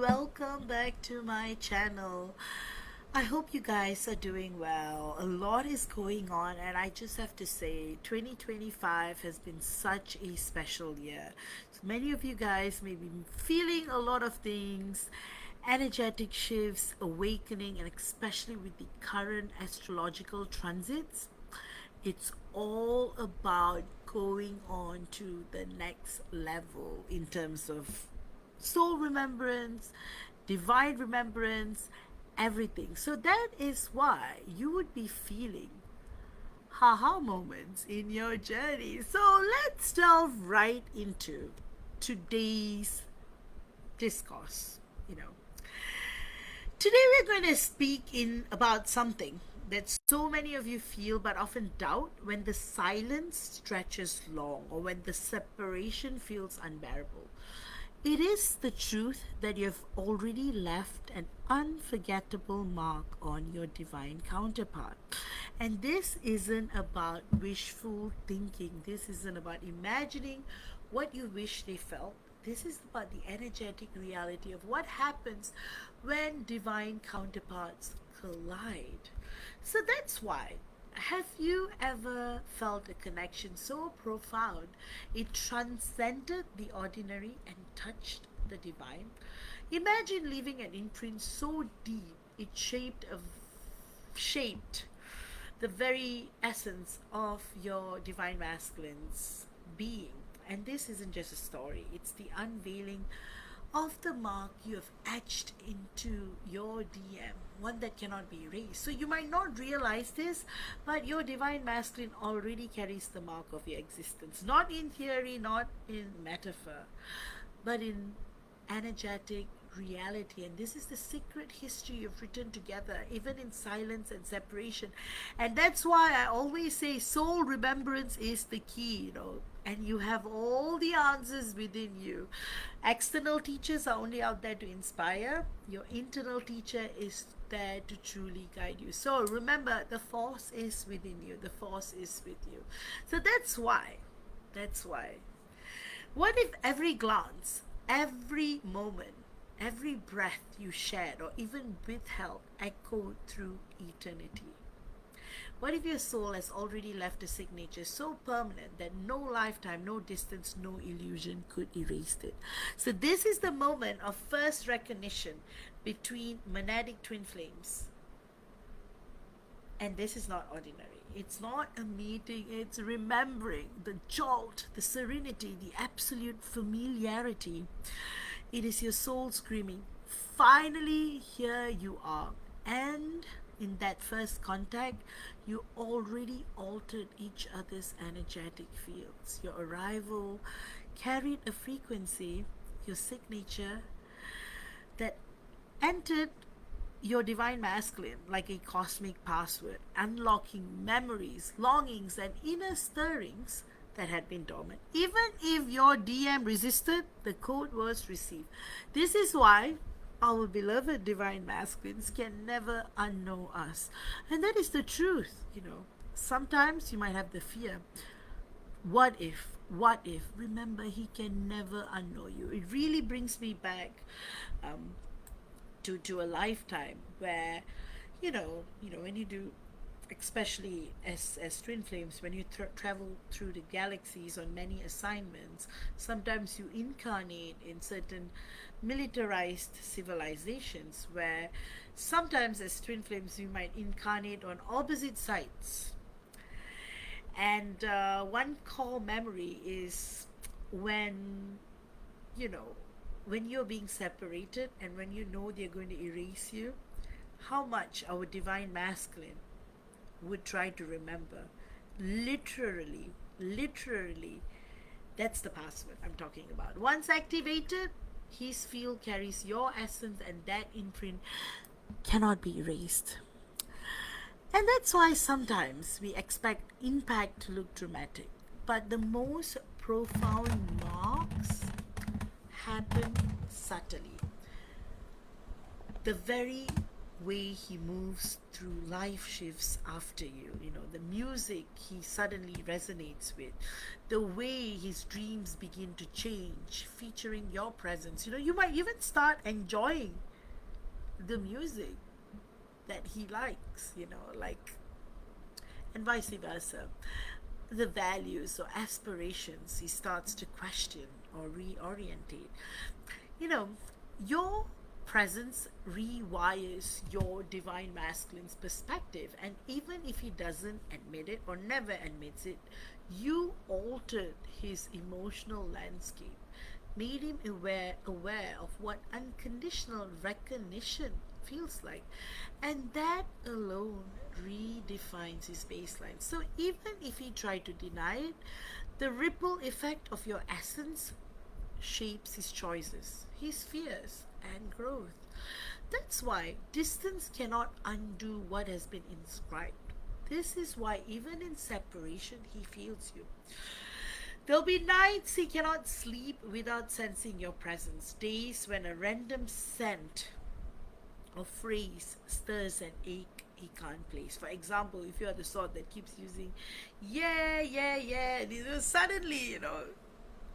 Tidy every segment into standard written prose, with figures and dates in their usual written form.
welcome back to my channel. I hope you guys are doing well. A lot is going on, and I just have to say 2025 has been such a special year. So many of you guys may be feeling a lot of things, energetic shifts, awakening, and especially with the current astrological transits. It's all about going on to the next level in terms of soul remembrance, divine remembrance, everything. So that is why you would be feeling haha moments in your journey. So let's delve right into today's discourse. Today we're going to speak in about something that so many of you feel but often doubt when the silence stretches long or when the separation feels unbearable. It is the truth that you've already left an unforgettable mark on your divine counterpart. And this isn't about wishful thinking. This isn't about imagining what you wish they felt. This is about the energetic reality of what happens when divine counterparts collide. So that's why. Have you ever felt a connection so profound it transcended the ordinary and touched the divine? Imagine leaving an imprint so deep it shaped the very essence of your divine masculine's being. And this isn't just a story, it's the unveiling of the mark you have etched into your DM, one that cannot be erased. So you might not realize this, but your divine masculine already carries the mark of your existence. Not in theory, not in metaphor, but in energetic reality. And this is the secret history you've written together, even in silence and separation. And that's why I always say soul remembrance is the key, and you have all the answers within you. External teachers are only out there to inspire. Your internal teacher is there to truly guide you. So remember, the force is within you. The force is with you. So that's why. What if every glance, every moment, every breath you shared or even withheld echoed through eternity? What if your soul has already left a signature so permanent that no lifetime, no distance, no illusion could erase it? So this is the moment of first recognition between monadic twin flames. And this is not ordinary. It's not a meeting, it's remembering the jolt, the serenity, the absolute familiarity. It is your soul screaming, finally here you are. And in that first contact, you already altered each other's energetic fields. Your arrival carried a frequency, your signature, that entered your divine masculine like a cosmic password, unlocking memories, longings, and inner stirrings that had been dormant. Even if your DM resisted, the code was received. This is why our beloved divine masculines can never unknow us. And that is the truth, Sometimes you might have the fear. What if? Remember, he can never unknow you. It really brings me back to a lifetime where, when you do, especially as twin flames, when you travel through the galaxies on many assignments, sometimes you incarnate in certain militarized civilizations where sometimes as twin flames you might incarnate on opposite sides. And one core memory is when you're being separated and when you know they're going to erase you, how much our divine masculine would try to remember. Literally, that's the password I'm talking about. Once activated, his field carries your essence, and that imprint cannot be erased. And that's why sometimes we expect impact to look dramatic, but the most profound marks happen subtly. The very way he moves through life shifts after you. You know, the music he suddenly resonates with, the way his dreams begin to change, featuring your presence. You know, you might even start enjoying the music that he likes, you know, like, and vice versa. The values or aspirations he starts to question or reorientate. You know, your presence rewires your divine masculine's perspective, and even if he doesn't admit it or never admits it, you altered his emotional landscape, made him aware of what unconditional recognition feels like, and that alone redefines his baseline. So even if he tried to deny it, the ripple effect of your essence shapes his choices, his fears, and growth. That's why distance cannot undo what has been inscribed. This is why, even in separation, he feels you. There'll be nights he cannot sleep without sensing your presence, days when a random scent or phrase stirs an ache he can't place. For example, if you are the sort that keeps using, yeah, yeah, yeah, suddenly, you know,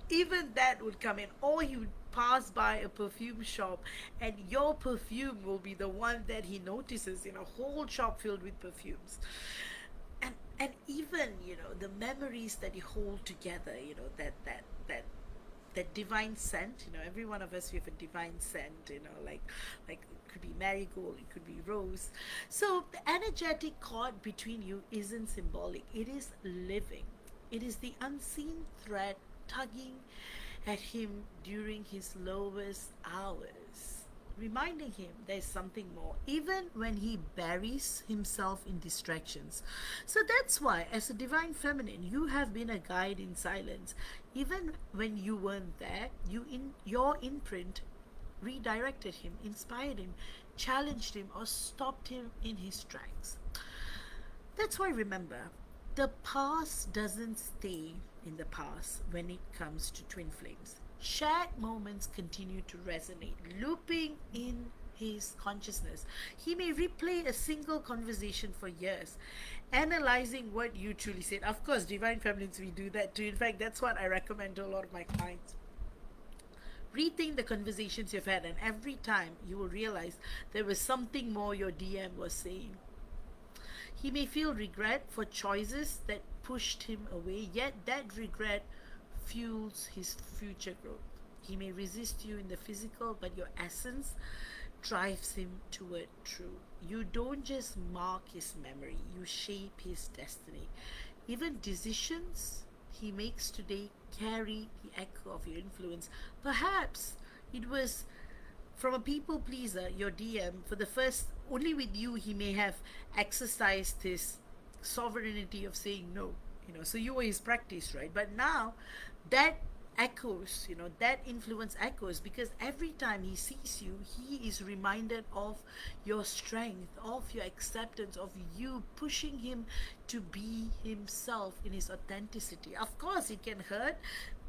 even that would come in, or he would pass by a perfume shop and your perfume will be the one that he notices in a whole shop filled with perfumes. And even, you know, the memories that you hold together, you know, that divine scent. You know, every one of us, we have a divine scent, you know, like it could be marigold, it could be rose. So the energetic cord between you isn't symbolic, it is living. It is the unseen thread tugging at him during his lowest hours, reminding him there's something more, even when he buries himself in distractions. So that's why, as a divine feminine, you have been a guide in silence. Even when you weren't there, your imprint redirected him, inspired him, challenged him, or stopped him in his tracks. That's why, remember, the past doesn't stay in the past when it comes to twin flames. Shared moments continue to resonate, looping in his consciousness. He may replay a single conversation for years, analyzing what you truly said. Of course, divine feminines, we do that too. In fact, that's what I recommend to a lot of my clients. Rethink the conversations you've had, and every time you will realize there was something more your DM was saying. He may feel regret for choices that pushed him away, yet that regret fuels his future growth. He may resist you in the physical, but your essence drives him toward truth. You don't just mark his memory, you shape his destiny. Even decisions he makes today carry the echo of your influence. Perhaps it was from a people pleaser, your DM, for the first, only with you, he may have exercised his sovereignty of saying no. You know, so you were his practice, right? But now that echoes, you know, that influence echoes, because every time he sees you, he is reminded of your strength, of your acceptance, of you pushing him to be himself in his authenticity. Of course, it can hurt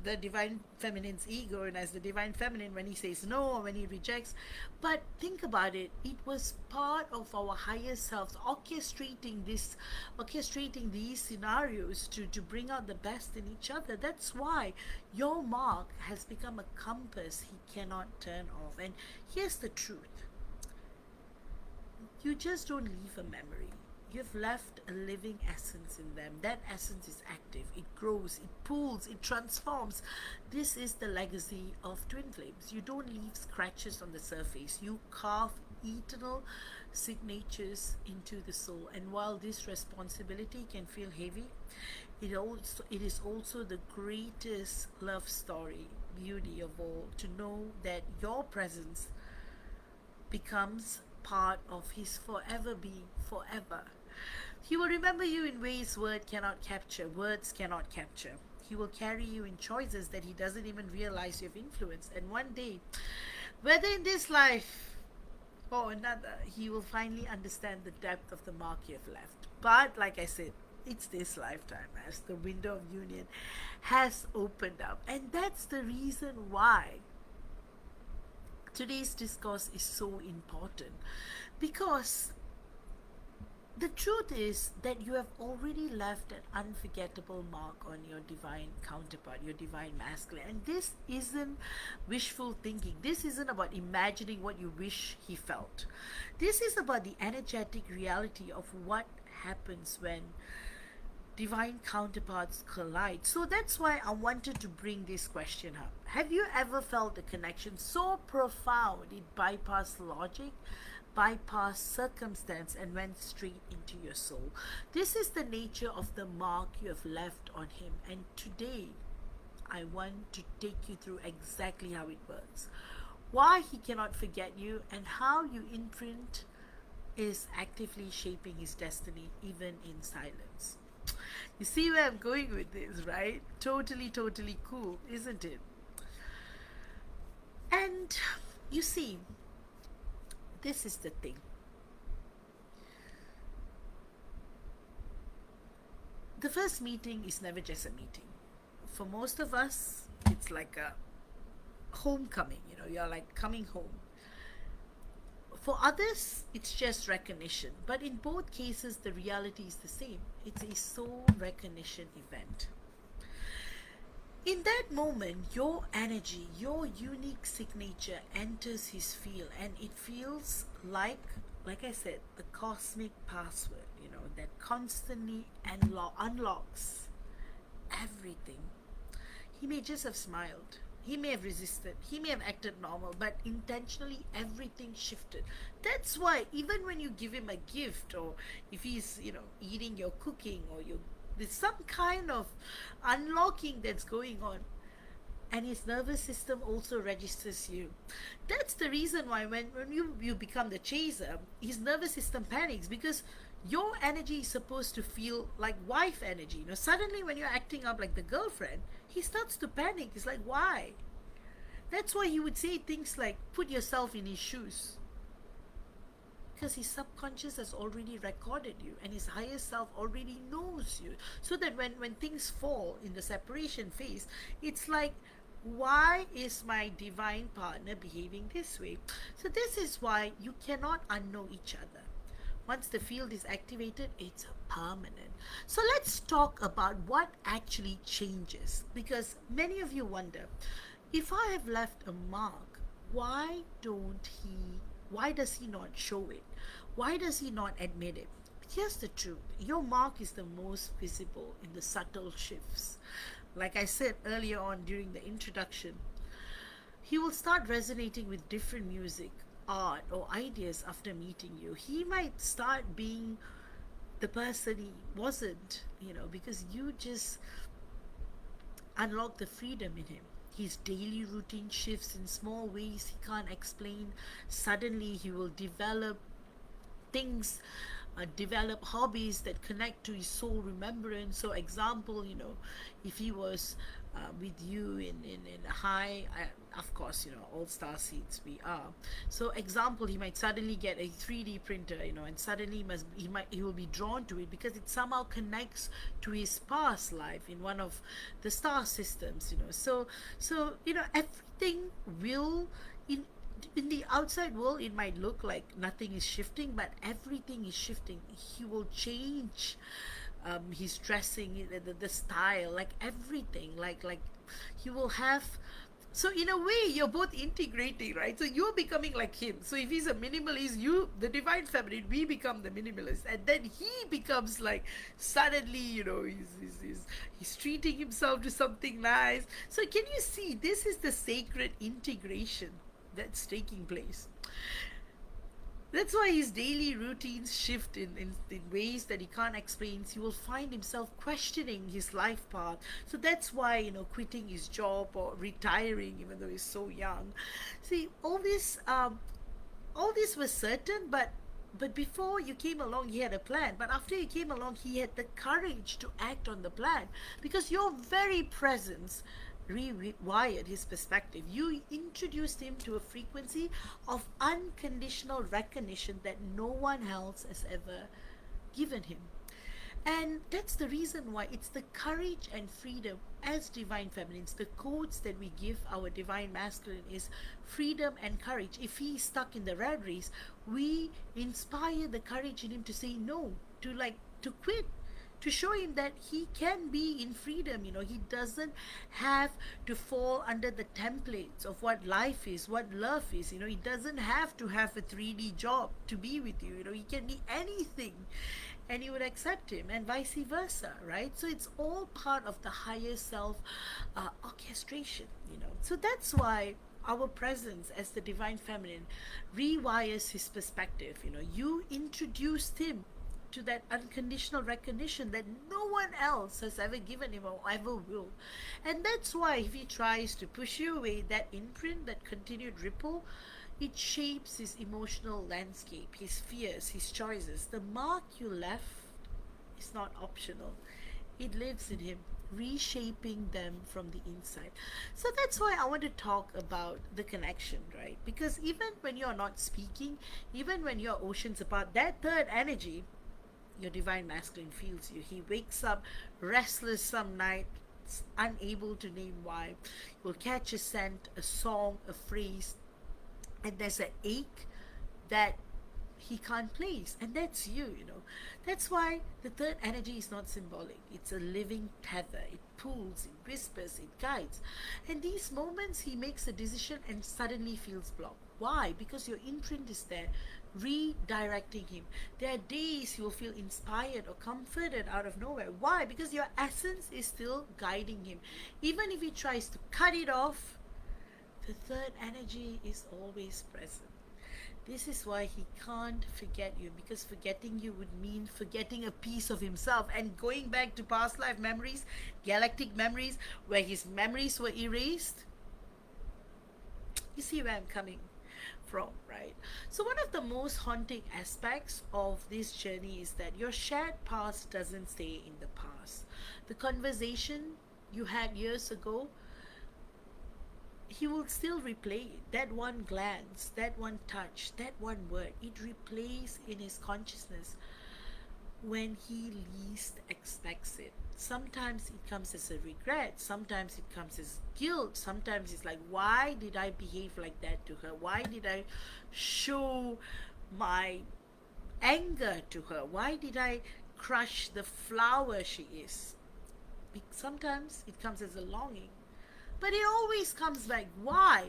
the divine feminine's ego, and as the divine feminine, when he says no or when he rejects, but think about it, it was part of our higher selves orchestrating these scenarios to bring out the best in each other. That's why your mark has become a compass he cannot turn off. And here's the truth: you just don't leave a memory. You've left a living essence in them. That essence is active. It grows, it pulls, it transforms. This is the legacy of twin flames. You don't leave scratches on the surface. You carve eternal signatures into the soul. And while this responsibility can feel heavy, it is also the greatest love story, beauty of all, to know that your presence becomes part of his forever being, forever. He will remember you in ways words cannot capture. He will carry you in choices that he doesn't even realize you have influenced. And one day, whether in this life or another, he will finally understand the depth of the mark you have left. But like I said, it's this lifetime as the window of union has opened up. And that's the reason why Today's discourse is so important because the truth is that you have already left an unforgettable mark on your divine counterpart, your divine masculine. And this isn't wishful thinking. This isn't about imagining what you wish he felt. This is about the energetic reality of what happens when divine counterparts collide. So that's why I wanted to bring this question up. Have you ever felt a connection so profound it bypassed logic, bypassed circumstance, and went straight into your soul? This is the nature of the mark you have left on him. And today, I want to take you through exactly how it works, why he cannot forget you, and how your imprint is actively shaping his destiny, even in silence. You see where I'm going with this, right? Totally, totally cool, isn't it? And you see, this is the thing. The first meeting is never just a meeting. For most of us, it's like a homecoming, you're like coming home. For others, it's just recognition. But in both cases, the reality is the same. It's a soul recognition event. In that moment, your energy, your unique signature enters his field, and it feels like I said, the cosmic password, that constantly unlocks everything. He may just have smiled. He may have resisted. He may have acted normal, but intentionally everything shifted. That's why even when you give him a gift, or if he's, eating your cooking, or there's some kind of unlocking that's going on, and his nervous system also registers you. That's the reason why when you become the chaser, his nervous system panics, because your energy is supposed to feel like wife energy. Suddenly when you're acting up like the girlfriend, he starts to panic. He's like, why? That's why he would say things like, put yourself in his shoes. Because his subconscious has already recorded you, and his higher self already knows you. So that when things fall in the separation phase, it's like, why is my divine partner behaving this way? So this is why you cannot unknow each other. Once the field is activated, it's permanent. So let's talk about what actually changes, because many of you wonder, if I have left a mark, why does he not show it? Why does he not admit it? Here's the truth. Your mark is the most visible in the subtle shifts. Like I said earlier on during the introduction, he will start resonating with different music, art, or ideas after meeting you. He might start being the person he wasn't, because you just unlock the freedom in him. His daily routine shifts in small ways he can't explain. Suddenly he will develop things, develop hobbies that connect to his soul remembrance. So example, if he was with you in a high, of course, all star seeds we are. So example, he might suddenly get a 3D printer, and suddenly he will be drawn to it because it somehow connects to his past life in one of the star systems. So everything will in the outside world, it might look like nothing is shifting, but everything is shifting. He will change his dressing, the style, like everything, like he will have. So in a way, you're both integrating, right? So you're becoming like him. So if he's a minimalist, you, the divine feminine, we become the minimalist, and then he becomes like, suddenly, he's treating himself to something nice. So can you see, this is the sacred integration that's taking place. That's why his daily routines shift in ways that he can't explain. He will find himself questioning his life path. So that's why, quitting his job or retiring, even though he's so young. See, all this was certain, but before you came along, he had a plan. But after you came along, he had the courage to act on the plan, because your very presence rewired his perspective. You introduced him to a frequency of unconditional recognition that no one else has ever given him. And that's the reason why it's the courage and freedom as divine feminines. The codes that we give our divine masculine is freedom and courage. If he's stuck in the rat race, we inspire the courage in him to say no, to quit, to show him that he can be in freedom. He doesn't have to fall under the templates of what life is, what love is. He doesn't have to have a 3D job to be with you. He can be anything and you would accept him, and vice versa, right? So it's all part of the higher self orchestration. So that's why our presence as the divine feminine rewires his perspective. You introduced him to that unconditional recognition that no one else has ever given him or ever will. And that's why if he tries to push you away, that imprint, that continued ripple, it shapes his emotional landscape, his fears, his choices. The mark you left is not optional. It lives in him, reshaping them from the inside. So that's why I want to talk about the connection, right? Because even when you're not speaking, even when you're oceans apart, that third energy, your divine masculine, feels you. He wakes up restless some night, unable to name why. Will catch a scent, a song, a phrase, and there's an ache that he can't place, and that's you. That's why the third energy is not symbolic. It's a living tether. It pulls, it whispers, it guides. And these moments he makes a decision and suddenly feels blocked. Why? Because your imprint is there, redirecting him. There are days you will feel inspired or comforted out of nowhere. Why? Because your essence is still guiding him. Even if he tries to cut it off, the third energy is always present. This is why he can't forget you, because forgetting you would mean forgetting a piece of himself and going back to past life memories, galactic memories, where his memories were erased. You see where I'm coming from, right? So one of the most haunting aspects of this journey is that your shared past doesn't stay in the past. The conversation you had years ago, he will still replay it. That one glance, that one touch, that one word, it replays in his consciousness when he least expects it. Sometimes it comes as a regret, sometimes it comes as guilt, sometimes it's like, why did I behave like that to her? Why did I show my anger to her? Why did I crush the flower she is? Sometimes it comes as a longing. But it always comes back. Why?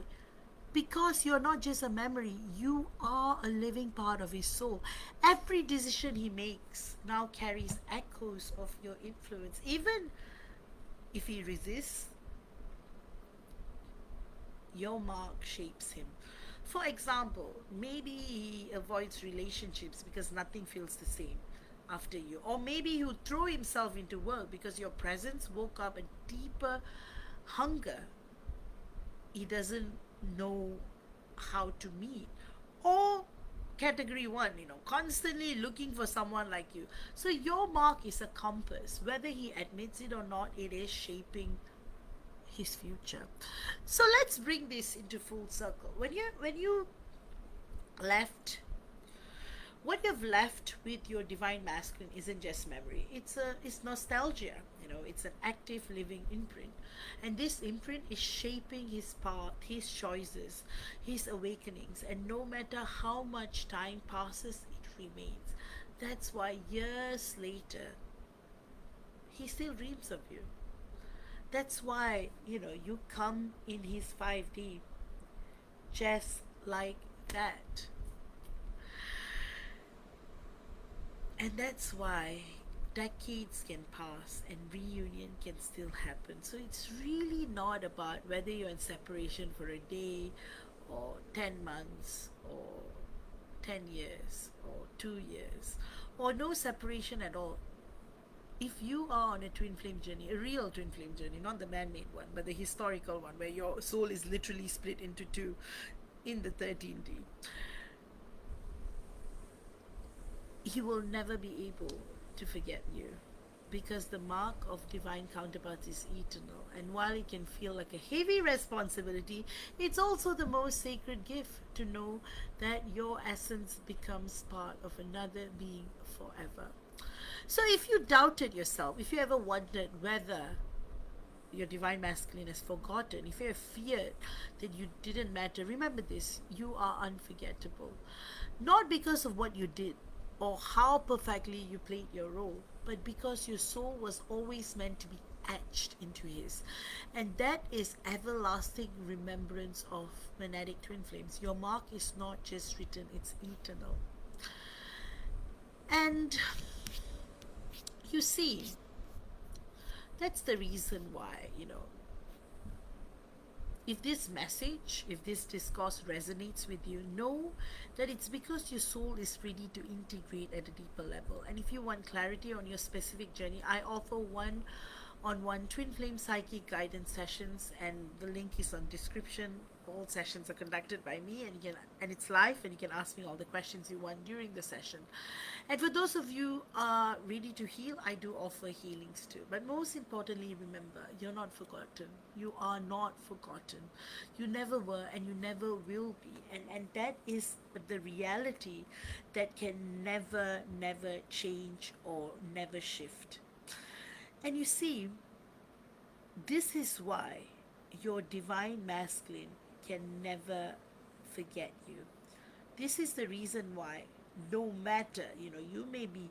Because you're not just a memory, you are a living part of his soul. Every decision he makes now carries echoes of your influence. Even if he resists, your mark shapes him. For example, maybe he avoids relationships because nothing feels the same after you. Or maybe he'll throw himself into work because your presence woke up a deeper hunger he doesn't know how to meet. Or category one, constantly looking for someone like you. So your mark is a compass. Whether he admits it or not, it is shaping his future. So let's bring this into full circle. When you left, what you've left with your divine masculine isn't just memory. It's nostalgia. It's an active living imprint. And this imprint is shaping his path, his choices, his awakenings. And no matter how much time passes, it remains. That's why years later, he still dreams of you. That's why, you come in his 5D just like that. And that's why decades can pass and reunion can still happen. So it's really not about whether you're in separation for a day or 10 months or 10 years or 2 years or no separation at all. If you are on a twin flame journey, a real twin flame journey, not the man-made one, but the historical one where your soul is literally split into two in the 13D, he will never be able to forget you, because the mark of divine counterparts is eternal. And while it can feel like a heavy responsibility, it's also the most sacred gift to know that your essence becomes part of another being forever. So if you doubted yourself, if you ever wondered whether your divine masculine has forgotten, if you have feared that you didn't matter, remember this: you are unforgettable. Not because of what you did or how perfectly you played your role, but because your soul was always meant to be etched into his. And that is everlasting remembrance of monadic twin flames. Your mark is not just written, it's eternal. And you see, that's the reason why, if this message, if this discourse resonates with you, know that it's because your soul is ready to integrate at a deeper level. And if you want clarity on your specific journey, I offer one twin flame psychic guidance sessions, and the link is on description. All sessions are conducted by me, and it's live, and you can ask me all the questions you want during the session. And for those of you ready to heal, I do offer healings too. But most importantly, remember, you're not forgotten. You are not forgotten. You never were, and you never will be. And that is the reality that can never, never change or never shift. And you see, this is why your divine masculine can never forget you. This is the reason why, no matter, you may be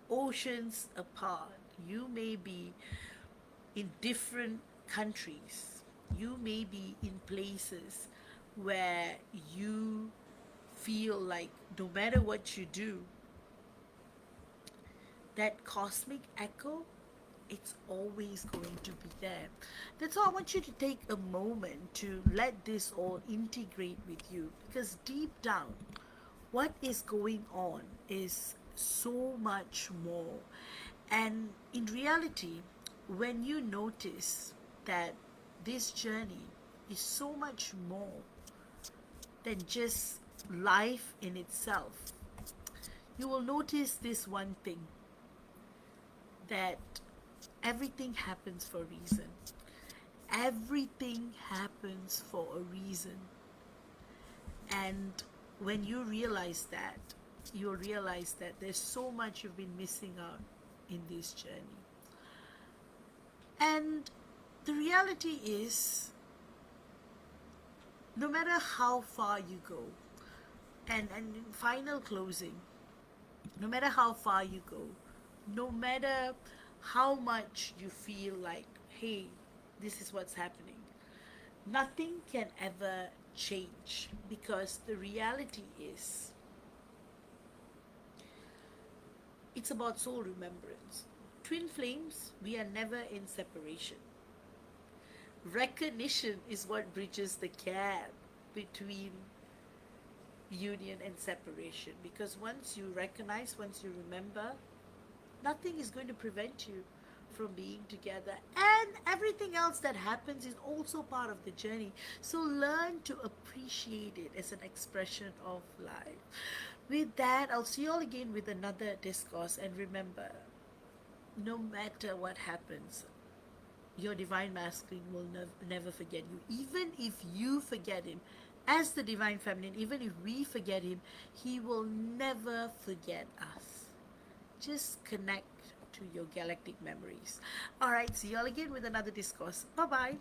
oceans apart, you may be in different countries, you may be in places where you feel like no matter what you do, that cosmic echo, it's always going to be there. That's why I want you to take a moment to let this all integrate with you, because deep down, what is going on is so much more. And in reality, when you notice that this journey is so much more than just life in itself, you will notice this one thing: that everything happens for a reason. Everything happens for a reason. And when you realize that, you'll realize that there's so much you've been missing out in this journey. And the reality is, no matter how far you go, and in final closing, no matter how far you go, no matter how much you feel like, hey, this is what's happening, nothing can ever change, because the reality is, it's about soul remembrance. Twin flames, we are never in separation. Recognition is what bridges the gap between union and separation, because once you recognize, once you remember, nothing is going to prevent you from being together, and everything else that happens is also part of the journey. So learn to appreciate it as an expression of life. With that, I'll see you all again with another discourse, and remember, no matter what happens, your divine masculine will never forget you. Even if you forget him, as the divine feminine, even if we forget him, he will never forget us. Just connect to your galactic memories. All right, see you all again with another discourse. Bye bye.